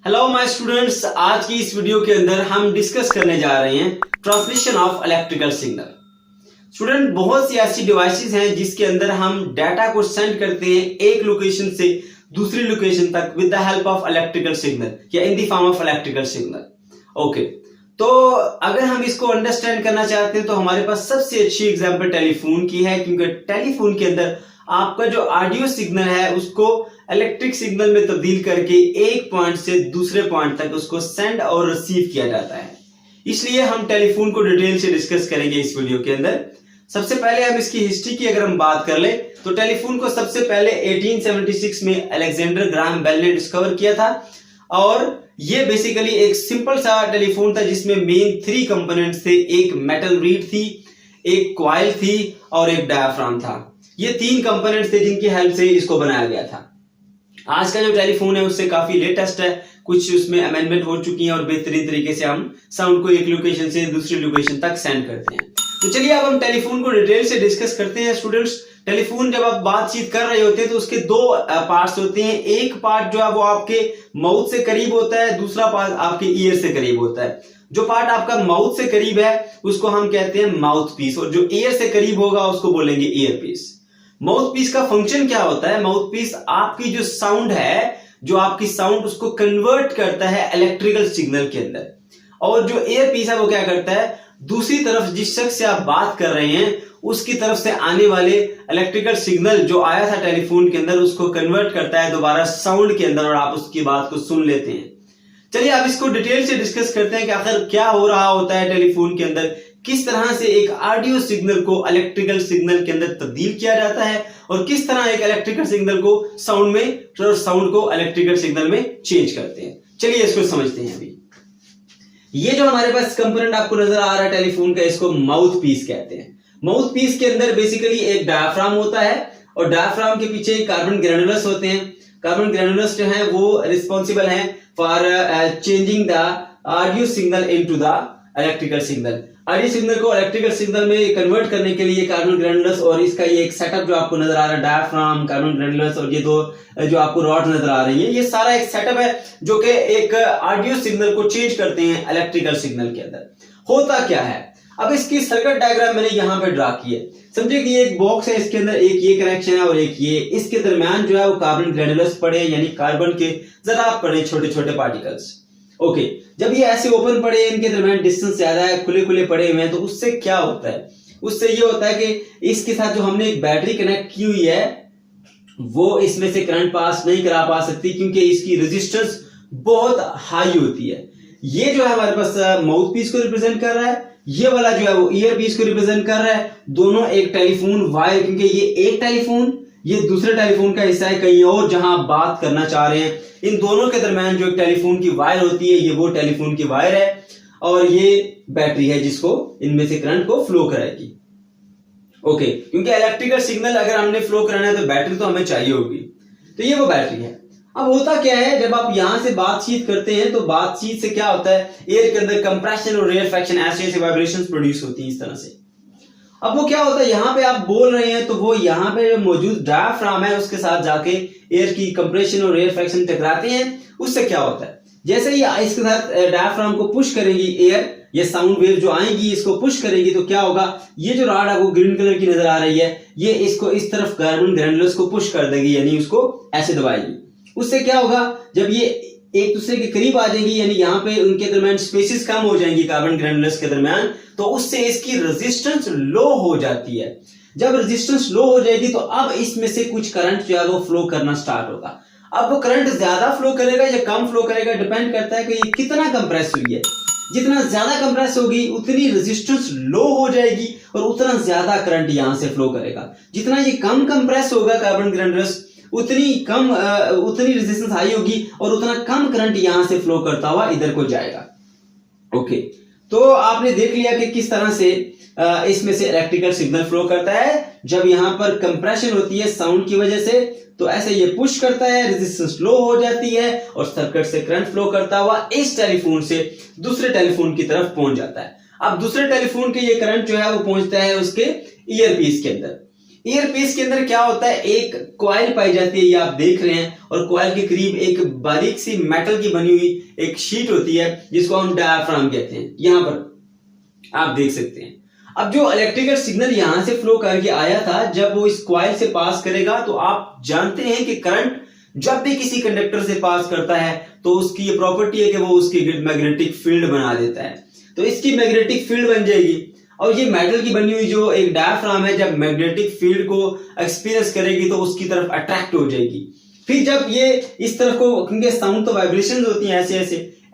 Hello my students, आज की इस वीडियो के अंदर हम डिस्कस करने जा रहे हैं transmission of electrical signal. Student, बहुत सी ऐसी डिवाइसेस हैं जिसके अंदर हम डाटा को सेंड करते हैं एक लोकेशन से दूसरी लोकेशन तक with the help of electrical signal या in the form of electrical signal. Okay, तो अगर हम इसको अंडरस्टैंड करना चाहते हैं तो हमारे पास सबसे अच्छी एग्जांपल टेलीफोन की है, क्योंकि टेलीफोन के अंदर आपका जो ऑडियो सिग्नल है उसको इलेक्ट्रिक सिग्नल में तब्दील करके एक पॉइंट से दूसरे पॉइंट तक उसको सेंड और रिसीव किया जाता है। इसलिए हम टेलीफोन को डिटेल से डिस्कस करेंगे इस वीडियो के अंदर। सबसे पहले हम इसकी हिस्ट्री की अगर हम बात कर ले तो टेलीफोन को सबसे पहले 1876 में अलेक्जेंडर ग्राहम बेल ने डिस्कवर किया था, और ये बेसिकली एक सिंपल सा टेलीफोन था जिसमें मेन 3 कंपोनेंट्स थे। एक मेटल रीड थी, एक कॉइल थी और एक डायफ्राम था। ये 3 कंपोनेंट्स थे जिनकी हेल्प से इसको बनाया गया था। आज का जो टेलीफोन है उससे काफी लेटेस्ट है, कुछ उसमें अमेंडमेंट हो चुकी है और बेहतरीन तरीके से हम साउंड को एक लोकेशन से दूसरी लोकेशन तक सेंड करते हैं। तो चलिए अब हम टेलीफोन को डिटेल से डिस्कस करते हैं। स्टूडेंट्स, टेलीफोन जब आप बातचीत कर रहे होते हैं तो उसके 2 पार्ट्स होते हैं। एक पार्ट जो है वो आपके माउथ से करीब होता है, दूसरा पार्ट आपके ईयर से करीब होता है। जो पार्ट आपका माउथ से करीब है उसको हम कहते हैं माउथ पीस, और जो ईयर से करीब होगा उसको बोलेंगे ईयरपीस। माउथ पीस का फंक्शन क्या होता है? माउथ पीस आपकी जो साउंड है, जो आपकी साउंड उसको कन्वर्ट करता है इलेक्ट्रिकल सिग्नल के अंदर, और जो ईयर पीस है वो क्या करता है, दूसरी तरफ जिस शख्स से आप बात कर रहे हैं उसकी तरफ से आने वाले इलेक्ट्रिकल सिग्नल जो आया था टेलीफोन के अंदर उसको कन्वर्ट करता है दोबारा साउंड के अंदर, और आप उसकी बात को सुन लेते हैं। चलिए अब इसको डिटेल से डिस्कस करते हैं कि आखिर क्या हो रहा होता है टेलीफोन के अंदर, किस तरह से एक ऑडियो सिग्नल को इलेक्ट्रिकल सिग्नल के अंदर तब्दील किया जाता है, और किस तरह एक इलेक्ट्रिकल सिग्नल को साउंड में और साउंड को इलेक्ट्रिकल सिग्नल में चेंज करते हैं। चलिए इसको समझते हैं। अभी ये जो हमारे पास कंपोनेंट आपको नजर आ रहा है टेलीफोन का, इसको माउथ पीस कहते हैं। माउथ पीस के अंदर बेसिकली एक डायफ्राम होता है, और डायफ्राम के पीछे कार्बन ग्रैनुलस होते हैं। कार्बन ग्रैनुलस जो है वो रिस्पॉन्सिबल हैं for changing the audio signal into the electrical signal. Audio signal को इलेक्ट्रिकल सिग्नल में कन्वर्ट करने के लिए कार्बन ग्रैनुलस और इसका ये एक सेटअप जो आपको नजर आ रहा है, डायफ्राम, कार्बन ग्रैनुलस और ये 2 जो आपको रॉड नजर आ रही है, ये सारा एक सेटअप है जो कि एक ऑडियो सिग्नल को चेंज करते हैं इलेक्ट्रिकल सिग्नल के अंदर। होता क्या है, अब इसकी सर्किट डायग्राम मैंने यहां पे ड्रा की है। समझिए कि ये एक बॉक्स है, इसके अंदर एक ये कनेक्शन है और एक ये, इसके दरमियान जो है वो कार्बन ग्रैनुलस पड़े, यानी कार्बन के जराब पड़े, छोटे छोटे पार्टिकल्स। ओके, जब ये ऐसे ओपन पड़े, इनके दरमियान डिस्टेंस ज्यादा है, खुले खुले पड़े हुए हैं, तो उससे क्या होता है, उससे ये होता है कि इसके साथ जो हमने एक बैटरी कनेक्ट की हुई है वो इसमें से करंट पास नहीं करा पा सकती, क्योंकि इसकी रेजिस्टेंस बहुत हाई होती है। ये जो है हमारे पास माउथ पीस को रिप्रेजेंट कर रहा है, ये वाला जो है वो ईयर पीस को रिप्रेजेंट कर रहा है। दोनों एक टेलीफोन वायर, क्योंकि ये एक टेलीफोन, ये दूसरे टेलीफोन का हिस्सा है कहीं और जहां आप बात करना चाह रहे हैं। इन दोनों के दरमियान जो एक टेलीफोन की वायर होती है, ये वो टेलीफोन की वायर है, और ये बैटरी है जिसको इनमें से करंट को फ्लो कराएगी। ओके, क्योंकि इलेक्ट्रिकल सिग्नल अगर हमने फ्लो कराना है तो बैटरी तो हमें चाहिए होगी, तो ये वो बैटरी है। अब होता क्या है, जब आप यहां से बातचीत करते हैं तो बातचीत से क्या होता है, एयर के अंदर कंप्रेशन और रेयरफैक्शन ऐसे वाइब्रेशंस प्रोड्यूस होती हैं इस तरह से। अब वो क्या होता है, यहां पे आप बोल रहे हैं तो वो यहां पे मौजूद डायफ्राम है उसके साथ जाके एयर की कंप्रेशन और रेयरफैक्शन टकराते हैं। उससे क्या होता है, जैसे ही इसके साथ डायफ्राम को पुश करेंगी एयर, ये साउंड वेव जो आएंगी इसको पुश करेगी, तो क्या होगा, ये जो रॉड है वो ग्रीन कलर की नजर आ रही है, ये इसको इस तरफ कार्बन ग्रैनुलस को पुश कर देगी, यानी उसको ऐसे दबाएगी। उससे क्या होगा, जब ये एक दूसरे के करीब आ जाएंगी, यानी यहाँ पे उनके दरमियान स्पेसेस कम हो जाएंगी कार्बन ग्रैनुलस के दरमियान, तो उससे इसकी रेजिस्टेंस लो हो जाती है। जब रेजिस्टेंस लो हो जाएगी तो अब इसमें से कुछ करंट जो है वो फ्लो करना स्टार्ट होगा। अब वो करंट ज्यादा फ्लो करेगा या कम फ्लो करेगा, डिपेंड करता है कि ये कितना कंप्रेस हुई है। जितना ज्यादा कंप्रेस होगी उतनी रेजिस्टेंस लो हो जाएगी और उतना ज्यादा करंट यहां से फ्लो करेगा। जितना ये कम कंप्रेस होगा कार्बन ग्रैनुलस, उतनी रेजिस्टेंस हाई होगी और उतना कम करंट यहां से फ्लो करता हुआ इधर को जाएगा। ओके, तो आपने देख लिया कि किस तरह से इसमें से इलेक्ट्रिकल सिग्नल फ्लो करता है। जब यहां पर कंप्रेशन होती है साउंड की वजह से, तो ऐसे ये पुश करता है, रेजिस्टेंस लो हो जाती है और सर्किट से करंट फ्लो करता हुआ इस टेलीफोन से दूसरे टेलीफोन की तरफ पहुंच जाता है। अब दूसरे टेलीफोन के ये करंट जो है वो पहुंचता है उसके ईयरपीस के अंदर। ईयरपीस के अंदर क्या होता है, एक कॉइल पाई जाती है, ये आप देख रहे हैं, और कॉइल के करीब एक बारीक सी मेटल की बनी हुई एक शीट होती है जिसको हम डायफ्राम कहते हैं। यहां पर आप देख सकते हैं। अब जो इलेक्ट्रिकल सिग्नल यहां से फ्लो करके आया था, जब वो इस कॉइल से पास करेगा तो आप जानते हैं कि करंट जब भी किसी कंडक्टर से पास करता है तो उसकी ये प्रॉपर्टी है कि वो उसकी मैग्नेटिक फील्ड बना देता है। तो इसकी मैग्नेटिक फील्ड बन जाएगी, और ये मेटल की बनी हुई जो एक डायफ्राम है, जब मैग्नेटिक फील्ड को एक्सपीरियंस करेगी तो उसकी तरफ अट्रैक्ट हो जाएगी। फिर जब ये इस तरफ को, क्योंकि साउंड तो वाइब्रेशन होती है,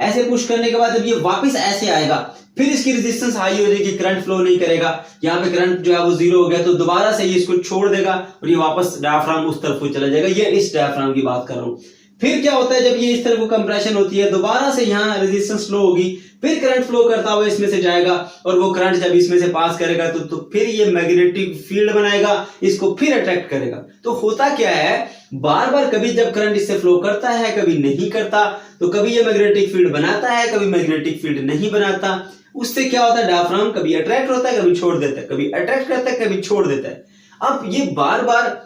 ऐसे पुश करने के बाद जब ये वापस ऐसे आएगा, फिर इसकी रेजिस्टेंस हाई हो जाएगी, करंट फ्लो नहीं करेगा, यहाँ पे करंट जो है वो जीरो हो गया, तो दोबारा से ये इसको छोड़ देगा और ये वापस डायफ्राम उस तरफ को चला जाएगा। ये इस डायफ्राम की बात कर रहा हूं। फिर क्या होता है, जब ये इस तरफ को कंप्रेशन होती है, दोबारा से यहाँ रेजिस्टेंस लो होगी, फिर करंट फ्लो करता हुआ इसमें से जाएगा, और वो करंट जब इसमें से पास करेगा तो फिर ये मैग्नेटिक फील्ड बनाएगा, इसको फिर अट्रैक्ट करेगा। तो होता क्या है, बार बार कभी जब करंट इससे फ्लो करता है, कभी नहीं करता, तो कभी ये मैग्नेटिक फील्ड बनाता है, कभी मैग्नेटिक फील्ड नहीं बनाता। उससे क्या होता है, डायफ्राम कभी अट्रैक्ट होता है, कभी छोड़ देता है, कभी अट्रैक्ट करता है, कभी छोड़ देता है। अब ये बार बार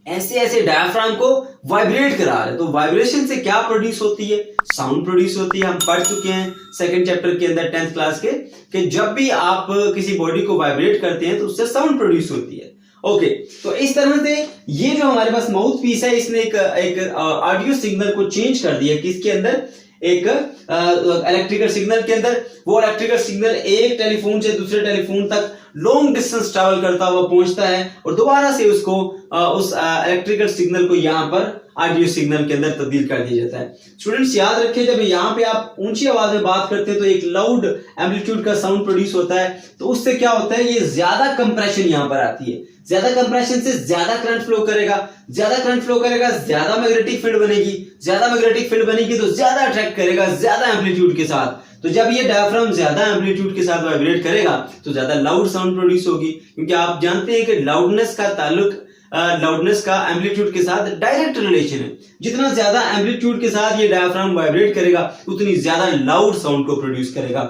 ऐसे डायफ्राम को वाइब्रेट करा रहे, तो वाइब्रेशन से क्या प्रोड्यूस होती है, साउंड प्रोड्यूस होती है। हम पढ़ चुके हैं सेकंड चैप्टर के अंदर 10th क्लास के, कि जब भी आप किसी बॉडी को वाइब्रेट करते हैं तो उससे साउंड प्रोड्यूस होती है। ओके, तो इस तरह से ये जो हमारे पास माउथ पीस है, इसने एक ऑडियो सिग्नल को चेंज कर दिया, किसके अंदर, एक इलेक्ट्रिकल सिग्नल के अंदर। वो इलेक्ट्रिकल सिग्नल एक टेलीफोन से दूसरे टेलीफोन तक लॉन्ग डिस्टेंस ट्रैवल करता हुआ पहुंचता है, और दोबारा से उसको उस इलेक्ट्रिकल सिग्नल को यहाँ पर ऑडियो सिग्नल के अंदर तब्दील कर दिया जाता है। स्टूडेंट्स याद रखें, जब यहाँ पे आप ऊंची आवाज में बात करते हैं तो एक लाउड एम्पलीट्यूड का साउंड प्रोड्यूस होता है, तो उससे क्या होता है, ये ज्यादा कंप्रेशन यहाँ पर आती है। ज्यादा कंप्रेशन से ज्यादा करंट फ्लो करेगा, ज्यादा करंट फ्लो करेगा, ज्यादा मैग्नेटिक फील्ड बनेगी, ज्यादा मैग्नेटिक फील्ड बनेगी तो ज्यादा अट्रैक्ट करेगा, ज्यादा एम्पलीट्यूड के साथ। तो जब ये डायफ्राम ज्यादा एम्पलीट्यूड के साथ वाइब्रेट करेगा तो ज्यादा लाउड साउंड प्रोड्यूस होगी, क्योंकि आप जानते हैं कि लाउडनेस का ताल्लुक लाउडनेस का एम्पलीट्यूड के साथ डायरेक्ट रिलेशन है। जितना ज्यादा एम्पलीट्यूड के साथ ये डायफ्राम वाइब्रेट करेगा उतनी ज्यादा लाउड साउंड को प्रोड्यूस करेगा।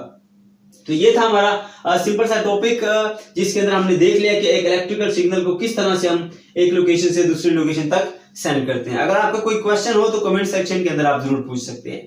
तो ये था हमारा सिंपल सा टॉपिक, जिसके अंदर हमने देख लिया कि एक इलेक्ट्रिकल सिग्नल को किस तरह से हम एक लोकेशन से दूसरी लोकेशन तक सेंड करते हैं। अगर आपका कोई क्वेश्चन हो तो कमेंट सेक्शन के अंदर आप जरूर पूछ सकते हैं।